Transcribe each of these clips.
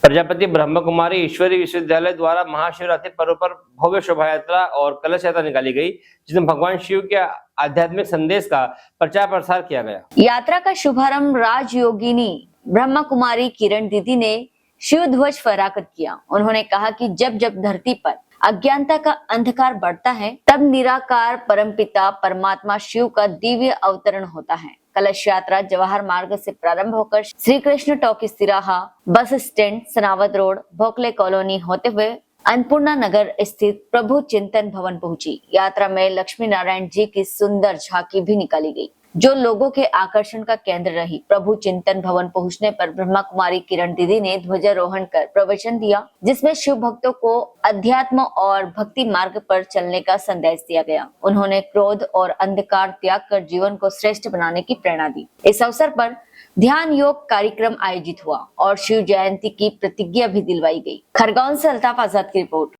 प्रजापति ब्रह्म कुमारी ईश्वरीय विश्वविद्यालय द्वारा महाशिवरात्रि पर्व पर भव्य शोभा यात्रा और कलश यात्रा निकाली गई, जिसमें भगवान शिव के आध्यात्मिक संदेश का प्रचार प्रसार किया गया। यात्रा का शुभारंभ राजयोगिनी ब्रह्म कुमारी किरण दीदी ने शिव ध्वज फहराकर किया। उन्होंने कहा कि जब जब धरती पर अज्ञानता का अंधकार बढ़ता है, तब निराकार परमपिता परमात्मा शिव का दिव्य अवतरण होता है। कलश यात्रा जवाहर मार्ग से प्रारंभ होकर श्री कृष्ण टॉकीज तिराहा, bus stand, Sanawad road, Bhokle colony होते हुए अन्नपूर्णा नगर स्थित प्रभु चिंतन भवन पहुंची। यात्रा में लक्ष्मी नारायण जी की सुंदर झांकी भी निकाली गई, जो लोगों के आकर्षण का केंद्र रही। प्रभु चिंतन भवन पहुंचने पर ब्रह्मा कुमारी किरण दीदी ने ध्वजारोहण कर प्रवचन दिया, जिसमें शिव भक्तों को अध्यात्म और भक्ति मार्ग पर चलने का संदेश दिया गया। उन्होंने क्रोध और अंधकार त्याग कर जीवन को श्रेष्ठ बनाने की प्रेरणा दी। इस अवसर पर ध्यान योग कार्यक्रम आयोजित हुआ और शिव जयंती की प्रतिज्ञा भी दिलवाई गई। खरगोन से अल्ताफ आजाद की रिपोर्ट।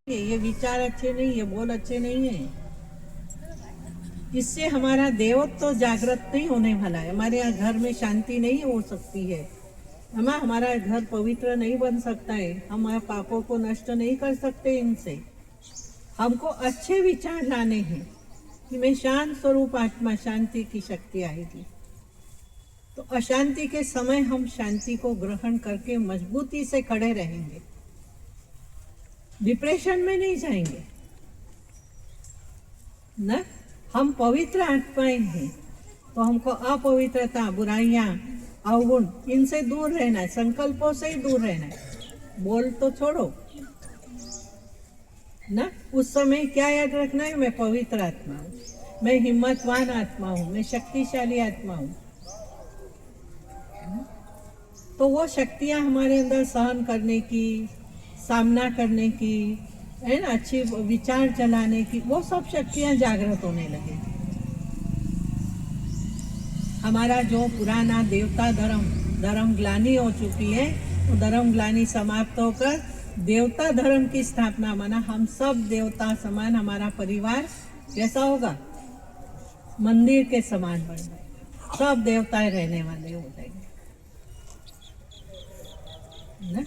ये विचार अच्छे नहीं है, बोल अच्छे नहीं है। इससे हमारा देवत्व तो जागृत नहीं होने वाला है। हमारे यहाँ घर में शांति नहीं हो सकती है। हमारा घर पवित्र नहीं बन सकता है। हम पापों को नष्ट नहीं कर सकते इनसे। हमको अच्छे विचार लाने हैं कि मैं शांत स्वरूप आत्मा, शांति की शक्ति आएगी। तो अशांति के समय हम शांति को ग्रहण करके मजबूती से खड़े रहेंगे, डिप्रेशन में नहीं जाएंगे ना। हम पवित्र आत्माएं हैं, तो हमको अपवित्रता, बुराइयां, अवगुण, इनसे दूर रहना है। संकल्पों से ही दूर रहना है। बोल तो छोड़ो ना। उस समय क्या याद रखना है? मैं पवित्र आत्मा हूँ, मैं हिम्मतवान आत्मा हूँ, मैं शक्तिशाली आत्मा हूँ। तो वो शक्तियाँ हमारे अंदर सहन करने की, सामना करने की, है ना, अच्छी विचार चलाने की, वो सब शक्तियाँ जागृत होने लगे। हमारा जो पुराना देवता धर्म ग्लानि हो चुकी है, वो धर्म ग्लानि समाप्त होकर देवता धर्म की स्थापना, माना हम सब देवता समान, हमारा परिवार कैसा होगा? मंदिर के समान बन गए, सब देवताएं रहने वाले हो जाएंगे ना।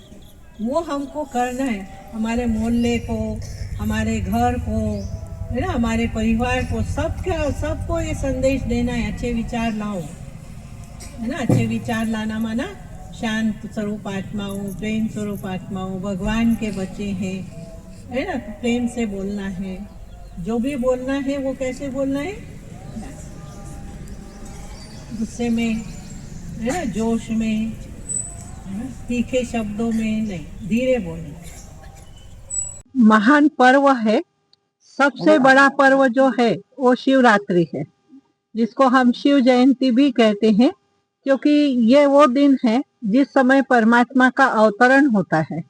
वो हमको करना है। हमारे मोहल्ले को, हमारे घर को, है ना, हमारे परिवार को, सबको ये संदेश देना है, अच्छे विचार लाओ, है ना। अच्छे विचार लाना माना शांत स्वरूप आत्मा हूँ, प्रेम स्वरूप आत्मा हूँ, भगवान के बच्चे हैं, है ना। प्रेम से बोलना है, जो भी बोलना है वो कैसे बोलना है? गुस्से में, है ना, जोश में, तीखे शब्दों में नहीं, धीरे बोलना। महान पर्व है, सबसे बड़ा पर्व जो है वो शिवरात्रि है, जिसको हम शिव जयंती भी कहते हैं, क्योंकि ये वो दिन है जिस समय परमात्मा का अवतरण होता है।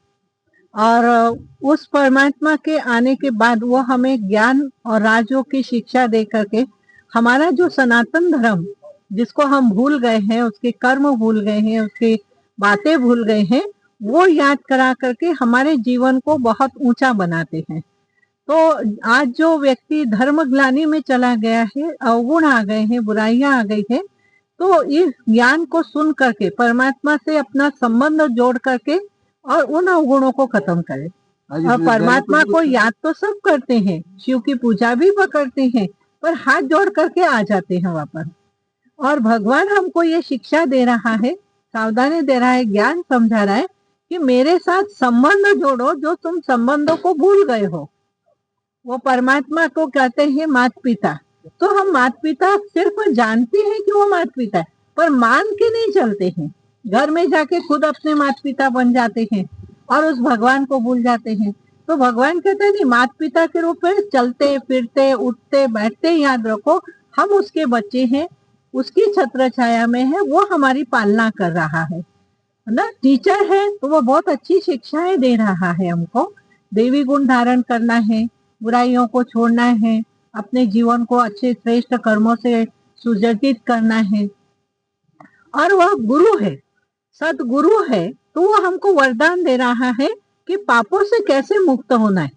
और उस परमात्मा के आने के बाद वो हमें ज्ञान और राजयोग की शिक्षा दे करके हमारा जो सनातन धर्म, जिसको हम भूल गए हैं, उसके कर्म भूल गए हैं, उसके बातें भूल गए हैं, वो याद करा करके हमारे जीवन को बहुत ऊंचा बनाते हैं। तो आज जो व्यक्ति धर्म ग्लानि में चला गया है, अवगुण आ गए हैं, बुराइयां आ गई है, तो इस ज्ञान को सुन करके परमात्मा से अपना संबंध जोड़ करके और उन अवगुणों को खत्म करे। और परमात्मा को याद तो सब करते हैं, शिव की पूजा भी करते हैं, पर हाथ जोड़ करके आ जाते हैं वापस। और भगवान हमको ये शिक्षा दे रहा है, सावधानी दे रहा है, ज्ञान समझा रहा है कि मेरे साथ संबंध जोड़ो, जो तुम संबंधों को भूल गए हो। वो परमात्मा को कहते हैं माता पिता। तो हम माता पिता सिर्फ जानते हैं कि वो माता पिता है, पर मान के नहीं चलते हैं। घर में जाके खुद अपने माता पिता बन जाते हैं और उस भगवान को भूल जाते हैं। तो भगवान कहते हैं नहीं, माता पिता के रूप में चलते फिरते उठते बैठते याद रखो हम उसके बच्चे हैं, उसकी छत्र छाया में है, वो हमारी पालना कर रहा है ना। टीचर है तो वो बहुत अच्छी शिक्षाएं दे रहा है हमको, देवी गुण धारण करना है, बुराइयों को छोड़ना है, अपने जीवन को अच्छे श्रेष्ठ कर्मों से सुजटित करना है। और वह गुरु है, सदगुरु है, तो वो हमको वरदान दे रहा है कि पापों से कैसे मुक्त होना है।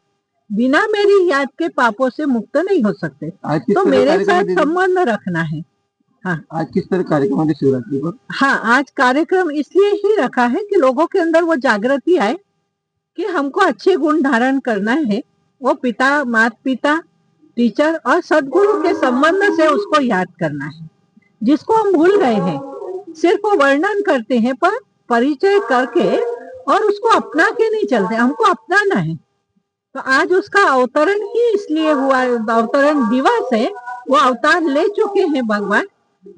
बिना मेरी याद के पापों से मुक्त नहीं हो सकते, तो मेरे साथ संबंध रखना है। हाँ, आज किस तरह कार्यक्रम है शिवरात्रि पर? हाँ, आज कार्यक्रम इसलिए ही रखा है कि लोगों के अंदर वो जागृति आए कि हमको अच्छे गुण धारण करना है। वो पिता, माता पिता, टीचर और सदगुरु के संबंध से उसको याद करना है, जिसको हम भूल गए हैं। सिर्फ वो वर्णन करते हैं पर परिचय करके और उसको अपना के नहीं चलते, हमको अपनाना है। तो आज उसका अवतरण ही इसलिए हुआ, अवतरण दिवस है। वो अवतार ले चुके हैं भगवान,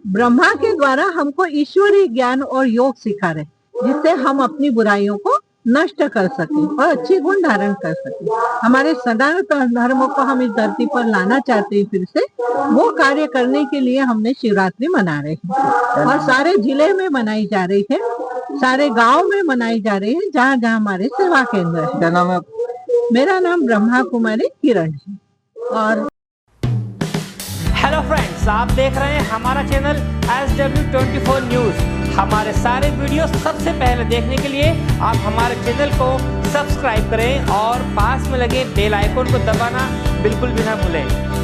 ब्रह्मा के द्वारा हमको ईश्वरीय ज्ञान और योग सिखा रहे, जिससे हम अपनी बुराइयों को नष्ट कर सके और अच्छे गुण धारण कर सके। हमारे सनातन धर्म को हम इस धरती पर लाना चाहते हैं फिर से, वो कार्य करने के लिए हमने शिवरात्रि मना रहे हैं और सारे जिले में मनाई जा रही है, सारे गांव में मनाई जा रही है, जहाँ जहाँ हमारे सेवा केंद्र है। क्या नाम है? मेरा नाम ब्रह्मा कुमारी किरण है। और हेलो फ्रेंड्स, आप देख रहे हैं हमारा चैनल SW24 न्यूज। हमारे सारे वीडियो सबसे पहले देखने के लिए आप हमारे चैनल को सब्सक्राइब करें और पास में लगे बेल आइकन को दबाना बिल्कुल भी ना भूलें।